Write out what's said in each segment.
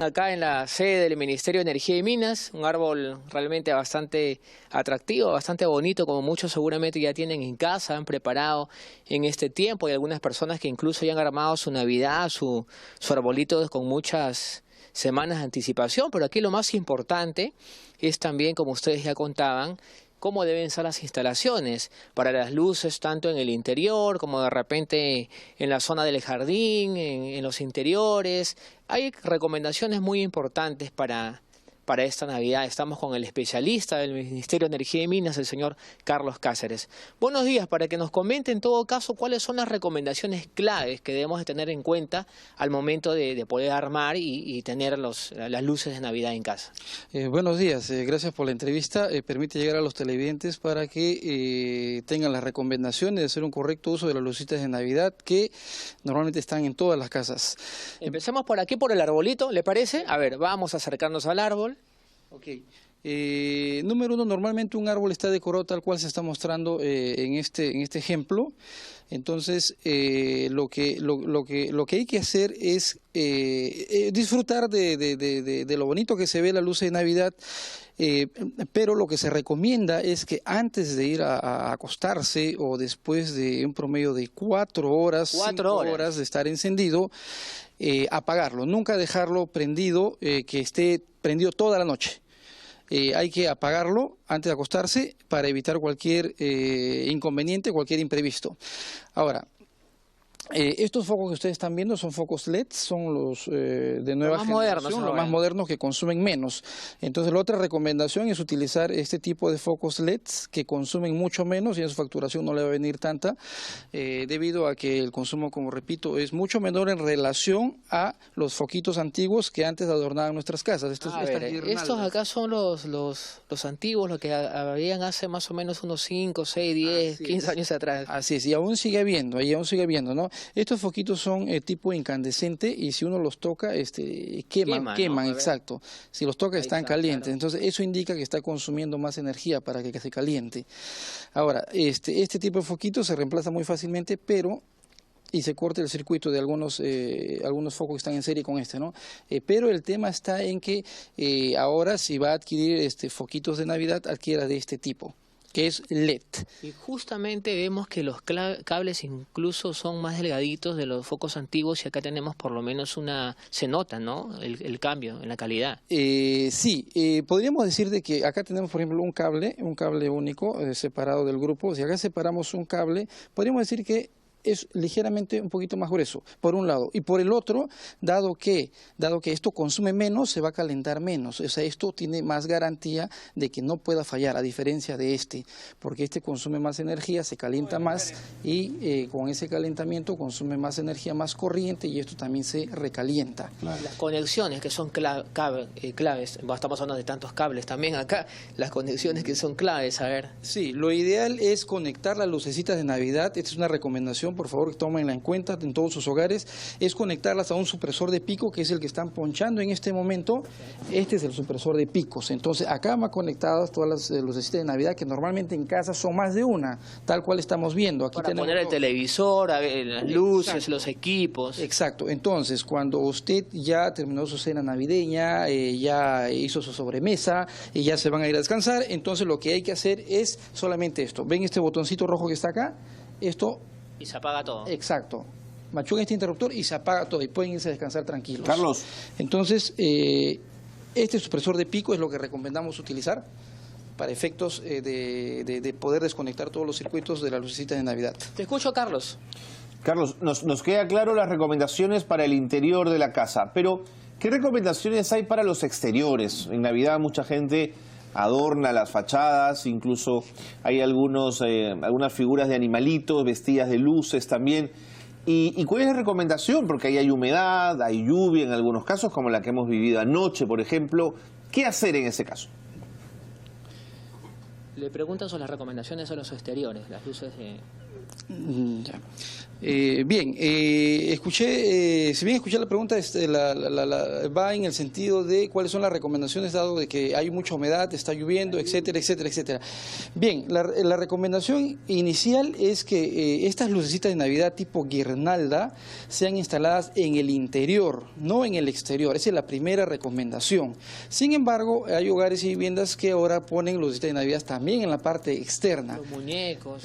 acá en la sede del Ministerio de Energía y Minas, un árbol realmente bastante atractivo, bastante bonito, como muchos seguramente ya tienen en casa, han preparado en este tiempo. Hay algunas personas que incluso ya han armado su Navidad, su arbolito con muchas semanas de anticipación, pero aquí lo más importante es también, como ustedes ya contaban, cómo deben ser las instalaciones para las luces, tanto en el interior como de repente en la zona del jardín, en los interiores. Hay recomendaciones muy importantes para esta Navidad. Estamos con el especialista del Ministerio de Energía y Minas, el señor Carlos Cáceres. Buenos días, para que nos comente en todo caso cuáles son las recomendaciones claves que debemos de tener en cuenta al momento de poder armar y tener las luces de Navidad en casa. Buenos días, gracias por la entrevista. Permite llegar a los televidentes para que tengan las recomendaciones de hacer un correcto uso de las lucitas de Navidad que normalmente están en todas las casas. Empecemos por aquí, por el arbolito, ¿le parece? A ver, vamos a acercarnos al árbol. Ok. Número uno, normalmente un árbol está decorado tal cual se está mostrando en este ejemplo. Entonces, lo que hay que hacer es disfrutar de lo bonito que se ve la luz de Navidad, pero lo que se recomienda es que antes de ir a acostarse o después de un promedio de 4 horas, 5 horas de estar encendido, apagarlo, nunca dejarlo prendido, que esté prendido toda la noche. Hay que apagarlo antes de acostarse para evitar cualquier inconveniente, cualquier imprevisto. Ahora, estos focos que ustedes están viendo son focos LED, son los de nueva generación, los más modernos que consumen menos. Entonces la otra recomendación es utilizar este tipo de focos LEDs que consumen mucho menos y en su facturación no le va a venir tanta, debido a que el consumo, como repito, es mucho menor en relación a los foquitos antiguos que antes adornaban nuestras casas. Estos acá son los antiguos, los que habían hace más o menos unos 5, 6, 10, 15 años atrás. Así es, y aún sigue habiendo, ¿no? Estos foquitos son tipo incandescente y si uno los toca, queman, ¿no? Exacto. Si los toca están calientes, claro. Entonces eso indica que está consumiendo más energía para que se caliente. Ahora, este tipo de foquitos se reemplaza muy fácilmente, y se corta el circuito de algunos focos que están en serie con ¿no? Pero el tema está en que ahora si va a adquirir foquitos de Navidad, adquiera de este tipo, que es LED. Y justamente vemos que los cables incluso son más delgaditos de los focos antiguos y acá tenemos por lo menos se nota, ¿no? El cambio en la calidad. Sí, podríamos decir de que acá tenemos, por ejemplo, un cable único separado del grupo. Si acá separamos un cable, podríamos decir que es ligeramente un poquito más grueso, por un lado, y por el otro, dado que esto consume menos, se va a calentar menos, o sea, esto tiene más garantía de que no pueda fallar, a diferencia de porque consume más energía, se calienta más, y con ese calentamiento consume más energía, más corriente, y esto también se recalienta. Claro. Las conexiones que son claves, estamos hablando de tantos cables también acá, las conexiones que son claves, a ver. Sí, lo ideal es conectar las lucecitas de Navidad. Esta es una recomendación, por favor, que tómenla en cuenta en todos sus hogares, es conectarlas a un supresor de pico, que es el que están ponchando en este momento. Este es el supresor de picos. Entonces, acá van conectadas todas las lucecitas de Navidad, que normalmente en casa son más de una, tal cual estamos viendo. Aquí para poner el televisor, a ver, las luces, exacto, los equipos. Exacto. Entonces, cuando usted ya terminó su cena navideña, ya hizo su sobremesa y ya se van a ir a descansar, entonces lo que hay que hacer es solamente esto. ¿Ven este botoncito rojo que está acá? Esto... Y se apaga todo. Exacto. Machucan este interruptor y se apaga todo y pueden irse a descansar tranquilos. Carlos. Entonces, este supresor de pico es lo que recomendamos utilizar para efectos de poder desconectar todos los circuitos de las lucecitas de Navidad. Te escucho, Carlos. Carlos, nos queda claro las recomendaciones para el interior de la casa, pero ¿qué recomendaciones hay para los exteriores? En Navidad mucha gente adorna las fachadas, incluso hay algunas figuras de animalitos vestidas de luces también. ¿Y cuál es la recomendación? Porque ahí hay humedad, hay lluvia en algunos casos, como la que hemos vivido anoche, por ejemplo. ¿Qué hacer en ese caso? Le preguntan sobre las recomendaciones a los exteriores, las luces de... Ya. Bien, escuché, si bien escuché la pregunta, va en el sentido de cuáles son las recomendaciones dado de que hay mucha humedad, está lloviendo, etcétera, etcétera, etcétera. Bien, la recomendación inicial es que estas lucecitas de Navidad tipo guirnalda sean instaladas en el interior, no en el exterior. Esa es la primera recomendación. Sin embargo, hay hogares y viviendas que ahora ponen lucecitas de Navidad también en la parte externa. Los muñecos.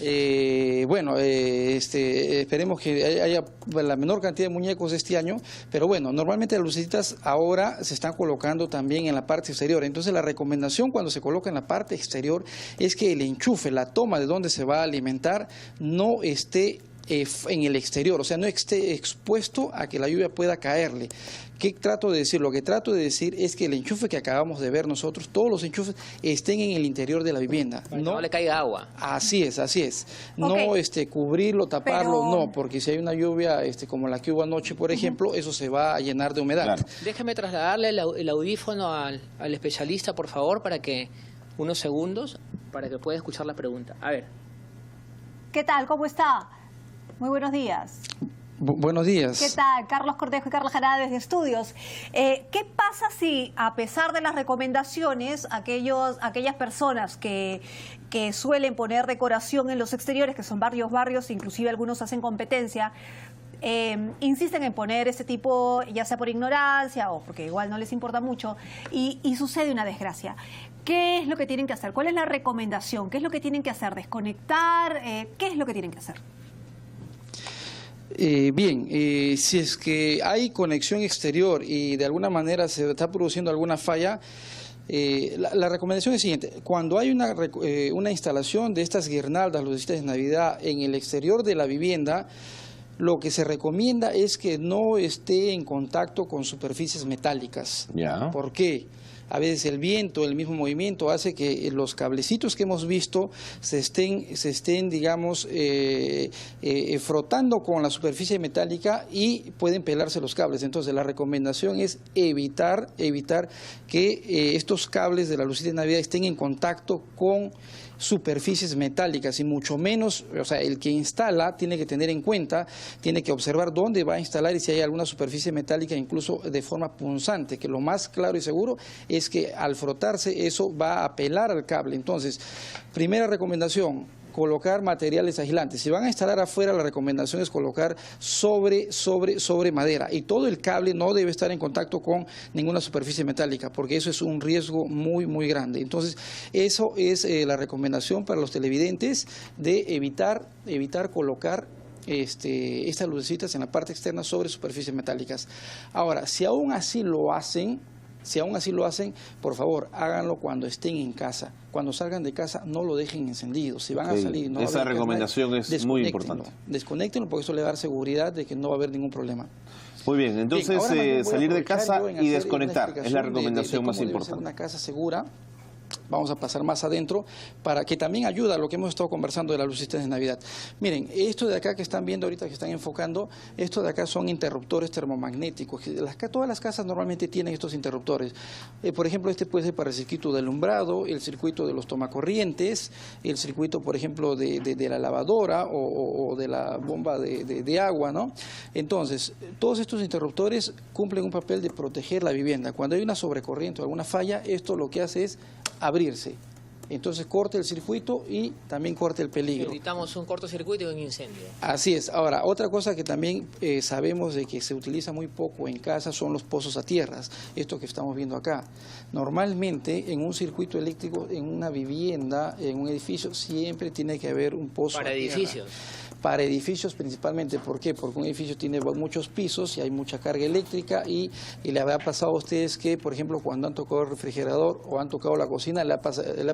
Bueno, esperemos que haya la menor cantidad de muñecos este año, pero bueno, normalmente las lucecitas ahora se están colocando también en la parte exterior. Entonces la recomendación cuando se coloca en la parte exterior es que el enchufe, la toma de donde se va a alimentar, no esté en el exterior, o sea, no esté expuesto a que la lluvia pueda caerle. ¿Qué trato de decir? Lo que trato de decir es que el enchufe que acabamos de ver nosotros, todos los enchufes estén en el interior de la vivienda. No le caiga agua. Así es, así es. Okay. No cubrirlo, taparlo, Pero... no, porque si hay una lluvia como la que hubo anoche, por ejemplo, eso se va a llenar de humedad. Claro. Déjeme trasladarle el audífono al especialista, por favor, unos segundos, para que pueda escuchar la pregunta. A ver. ¿Qué tal? ¿Cómo está? Muy buenos días. Buenos días. ¿Qué tal? Carlos Cortejo y Carla Jarada desde Estudios. ¿Qué pasa si, a pesar de las recomendaciones, aquellas personas que suelen poner decoración en los exteriores, que son barrios, inclusive algunos hacen competencia, insisten en poner ese tipo, ya sea por ignorancia o porque igual no les importa mucho, y sucede una desgracia? ¿Qué es lo que tienen que hacer? ¿Cuál es la recomendación? ¿Qué es lo que tienen que hacer? ¿Desconectar? ¿Qué es lo que tienen que hacer? Bien, si es que hay conexión exterior y de alguna manera se está produciendo alguna falla, la recomendación es siguiente: cuando hay una instalación de estas guirnaldas, lucecitas de Navidad en el exterior de la vivienda, lo que se recomienda es que no esté en contacto con superficies metálicas. Ya. ¿Por qué? A veces el viento, el mismo movimiento hace que los cablecitos que hemos visto se estén digamos, frotando con la superficie metálica y pueden pelarse los cables. Entonces la recomendación es evitar que estos cables de la lucita de Navidad estén en contacto con superficies metálicas, y mucho menos, o sea, el que instala tiene que tener en cuenta, tiene que observar dónde va a instalar y si hay alguna superficie metálica, incluso de forma punzante, que lo más claro y seguro es que al frotarse eso va a pelar al cable. Entonces, primera recomendación: colocar materiales aislantes. Si van a instalar afuera, la recomendación es colocar sobre madera, y todo el cable no debe estar en contacto con ninguna superficie metálica, porque eso es un riesgo muy grande. Entonces, eso es la recomendación para los televidentes, de evitar colocar estas lucecitas en la parte externa sobre superficies metálicas. Ahora, si aún así lo hacen, por favor, háganlo cuando estén en casa. Cuando salgan de casa, no lo dejen encendido. Si van a salir, no esa recomendación es muy importante. Desconéctenlo, porque eso le va a dar seguridad de que no va a haber ningún problema. Muy bien, entonces bien, salir de casa y desconectar es la recomendación de más cómo debe importante. ser una casa segura. Vamos a pasar más adentro, para que también ayuda a lo que hemos estado conversando de las luces de Navidad. Miren, esto de acá que están viendo ahorita, que están enfocando, esto de acá son interruptores termomagnéticos. Todas las casas normalmente tienen estos interruptores. Por ejemplo, este puede ser para el circuito del alumbrado, el circuito de los tomacorrientes, el circuito, por ejemplo, de la lavadora o de la bomba de agua, ¿no? Entonces, todos estos interruptores cumplen un papel de proteger la vivienda. Cuando hay una sobrecorriente o alguna falla, esto lo que hace es abrirse. Entonces corte el circuito y también corte el peligro. Evitamos un cortocircuito y un incendio. Así es. Ahora, otra cosa que también sabemos de que se utiliza muy poco en casa son los pozos a tierras. Esto que estamos viendo acá. Normalmente en un circuito eléctrico, en una vivienda, en un edificio, siempre tiene que haber un pozo para a tierra. Edificios. Para edificios principalmente. ¿Por qué? Porque un edificio tiene muchos pisos y hay mucha carga eléctrica, y le habrá pasado a ustedes que, por ejemplo, cuando han tocado el refrigerador o han tocado la cocina, le ha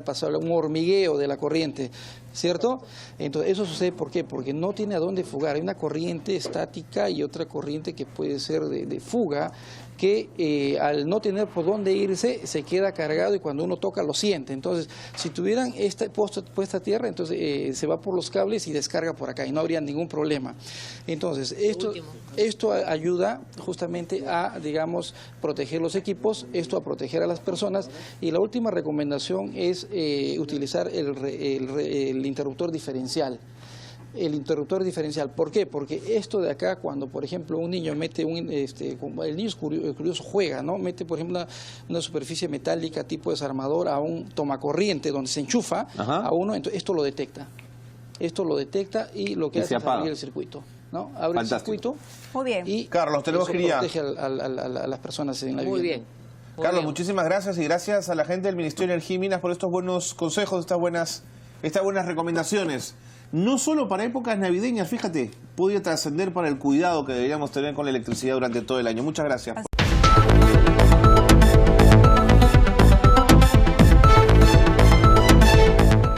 pasado un hormigueo de la corriente, ¿cierto? Entonces, eso sucede, ¿por qué? Porque no tiene a dónde fugar. Hay una corriente estática y otra corriente que puede ser de fuga, que al no tener por dónde irse, se queda cargado y cuando uno toca lo siente. Entonces, si tuvieran esta puesta a tierra, entonces se va por los cables y descarga por acá y no habría ningún problema. Entonces, esto ayuda justamente a, digamos, proteger los equipos, esto a proteger a las personas. Y la última recomendación es utilizar el interruptor diferencial. el interruptor diferencial. ¿Por qué? Porque esto de acá, cuando por ejemplo un niño mete como el niño es curioso, juega, ¿no? Mete por ejemplo una superficie metálica tipo desarmador a un tomacorriente donde se enchufa a uno, entonces esto lo detecta. Esto lo detecta y lo que hace es abrir el circuito, ¿no? Abre el circuito. Muy bien. Y Carlos, tenemos que ir ya. protege a las personas en la Muy vivienda. bien. Carlos, muchísimas gracias y gracias a la gente del Ministerio de Energía y Minas por estos buenos consejos, estas buenas recomendaciones. No solo para épocas navideñas, fíjate, puede trascender para el cuidado que deberíamos tener con la electricidad durante todo el año. Muchas gracias.